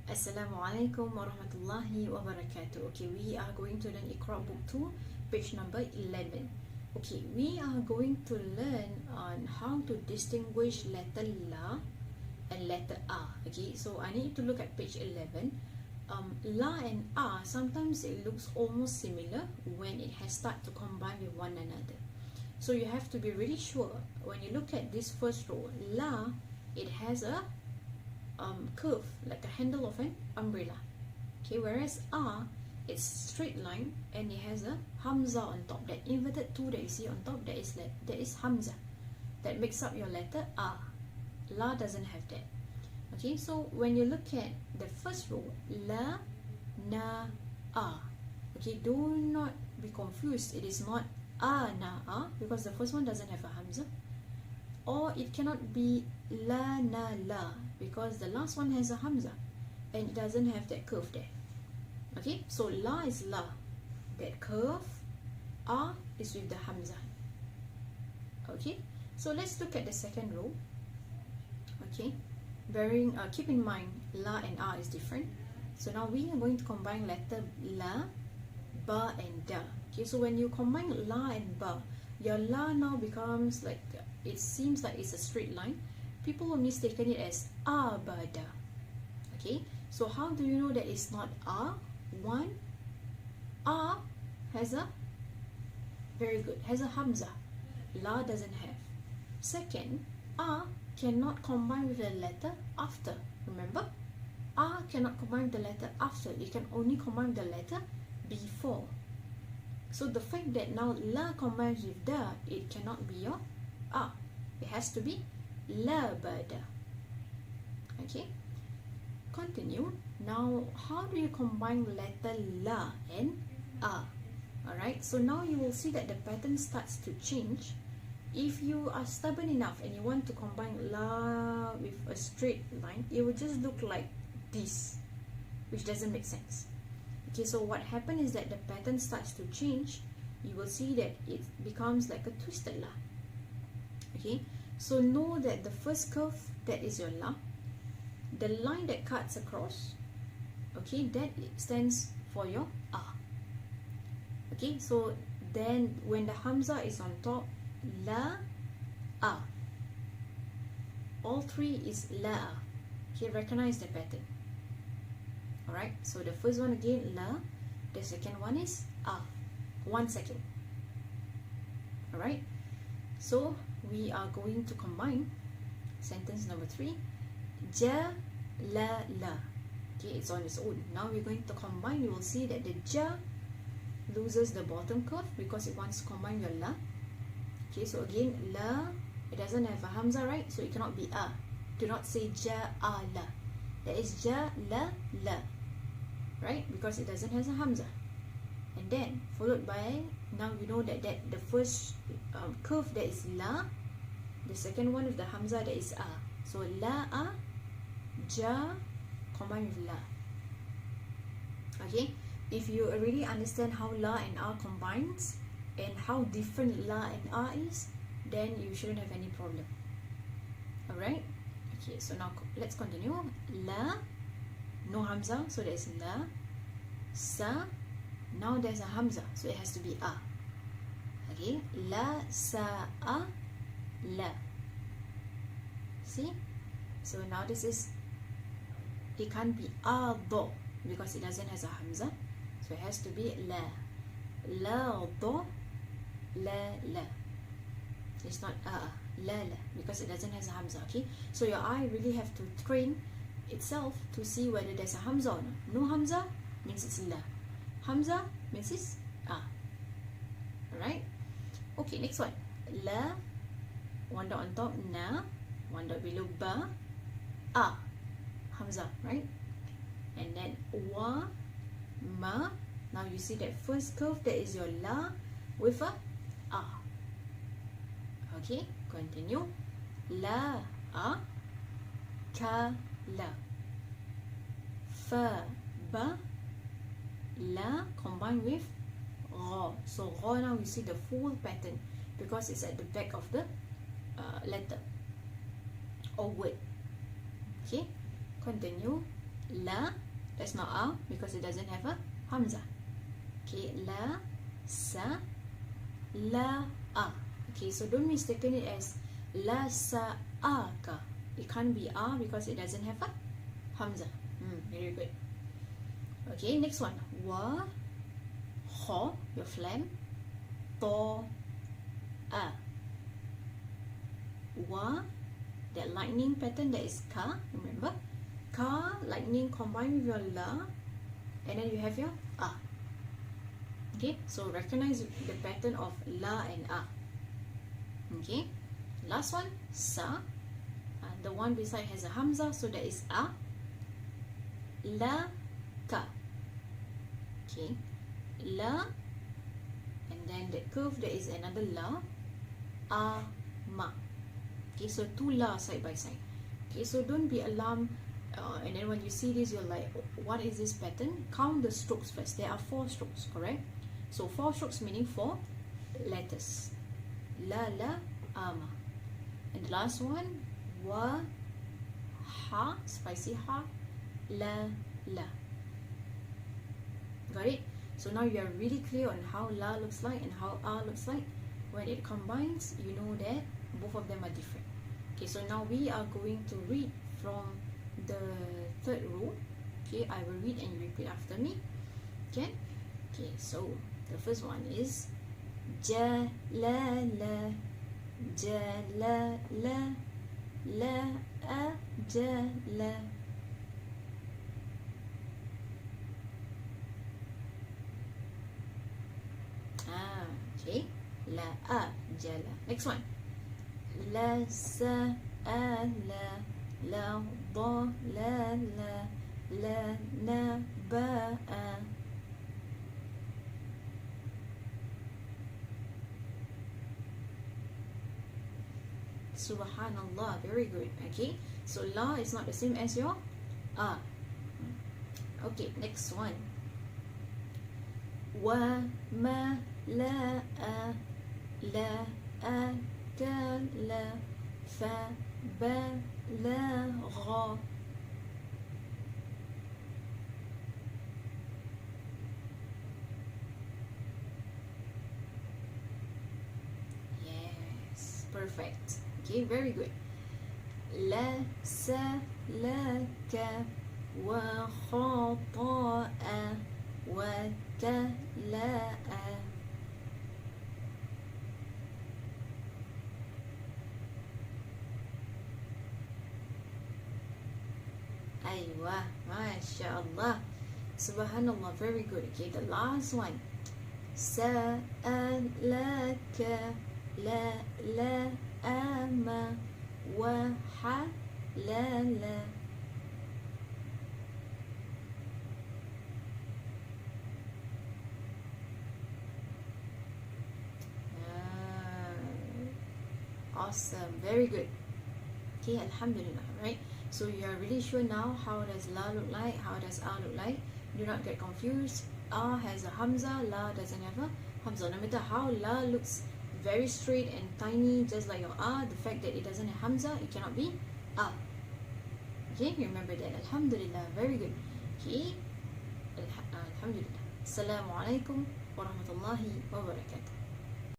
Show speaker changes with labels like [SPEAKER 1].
[SPEAKER 1] Assalamualaikum warahmatullahi wabarakatuh. Okay, we are going to learn IQRA book 2, page number 11. Okay, we are going to learn on how to distinguish letter La and letter A. Okay, so I need to look at page 11. La and A, sometimes it looks almost similar when it has started to combine with one another. So you have to be really sure when you look at this first row. La, it has a curve like a handle of an umbrella. Okay, whereas A, it's straight line and it has a hamza on top. That inverted 2 that you see on top, that is hamza. That makes up your letter A. La doesn't have that. Okay, so when you look at the first row, La, Na, A. Okay, do not be confused. It is not A, Na, A, because the first one doesn't have a hamza. Or it cannot be La, Na, La, because the last one has a hamza and it doesn't have that curve there. Okay, so La is La, that curve. A is with the hamza. Okay, so let's look at the second row. Okay, keep in mind La and A is different. So now we are going to combine letter La, Ba and Da. Okay, so when you combine La and Ba, your La now becomes like, it seems like it's a straight line. People will mistaken it as Abada. Okay, so how do you know that it's not A? One, A has a, very good, has a hamza. La doesn't have. Second, A cannot combine with the letter after. Remember, A cannot combine with the letter after. You can only combine with the letter before. So the fact that now La combines with Da, it cannot be your A. It has to be La Bada. Okay, continue. Now, how do you combine letter La and A? Alright, so now you will see that the pattern starts to change. If you are stubborn enough and you want to combine La with a straight line, it will just look like this, which doesn't make sense. Okay, so what happens is that the pattern starts to change. You will see that it becomes like a twisted La. Okay, so know that the first curve, that is your La. The line that cuts across, okay, that stands for your A. Okay, so then when the hamza is on top, La, A. All three is La. Okay, recognize the pattern. Alright, so the first one again, La. The second one is A. 1 second. Alright, so we are going to combine sentence number 3. Ja, la, la. Okay, it's on its own. Now we're going to combine. You will see that the ja loses the bottom curve because it wants to combine your la. Okay, so again, la, it doesn't have a hamza, right? So it cannot be a. Do not say ja, a, la. That is ja, la, la. Right? Because it doesn't have a hamza. And then, followed by, now you know that the first curve, that is la. The second one with the hamza, that is a. So la, a, ja, combine with la. Okay? If you already understand how la and a combines and how different la and a is, then you shouldn't have any problem. Alright? Okay, so now let's continue. La, no hamza, so there's la. Sa, now there's a hamza, so it has to be a. Okay? La, sa, a, la. See? So now this is, it can't be a do because it doesn't have a hamza. So it has to be la. La do, la la. It's not la la because it doesn't have a hamza. Okay? So your eye really have to train itself to see whether there's a hamza or not. No hamza means it's la. Hamza means it's a. Alright? Okay, next one. La, one dot on top, na, one dot below, ba, a. Hamza, right? And then wa, ma. Now you see that first curve, that is your la with a. Okay, continue. La, a, ka, la. Fa, ba, la, combined with ra. So ra, now you see the full pattern because it's at the back of the letter or word. Okay, continue. La, that's not a because it doesn't have a hamza. Okay, la, sa, la, a. Okay, so don't mistaken it as la, sa, a, ka. It can't be a because it doesn't have a hamza. Very good. Okay, next one. Wa, kho, your phlegm. To, a. Wa, that lightning pattern, that is ka, remember? Ka, lightning combined with your la, and then you have your a. Okay, so recognize the pattern of la and a. Okay, last one, sa. The one beside has a hamza, so that is a. La, ka. Okay, la, and then that curve, there is another la. A, ma. Okay, so two la side by side. Okay, so don't be alarmed. And then when you see this, you're like, what is this pattern? Count the strokes first. There are 4 strokes, correct? So 4 strokes meaning 4 letters. La, la, ama. And the last one, wa, ha, spicy ha, la, la. Got it? So now you are really clear on how la looks like and how a looks like. When it combines, you know that both of them are different. Okay, so now we are going to read from the 3rd row. Okay, I will read and you repeat after me. Okay? Okay, so the first one is ja, la, la, ja, la, la, a, ja, la. Okay, la, a, ja, la. Next one. La, sa, a, la, da, la, na, ba, a. Subhanallah, very good. Okay, so la is not the same as your a. Okay, next one. Wa, ma, la, a, ka, la, fa, ba, la, gha. Yes, perfect. Okay, very good. La, sa, la, ka, wa, kha, ta, a, wa, ta, la, a. Aywa, mashallah. Subhanallah, very good. Okay, the last one. Sa, la, ka, la, ama, wa, ha, la. Awesome, very good. Okay, alhamdulillah, right? So you are really sure now how does la look like, how does a look like. Do not get confused. A has a hamza, la doesn't have a hamza. No matter how la looks very straight and tiny, just like your a, the fact that it doesn't have hamza, it cannot be a. Okay, remember that. Alhamdulillah, very good. Okay, alhamdulillah. Assalamu alaikum wa rahmatullahi wa barakatuh.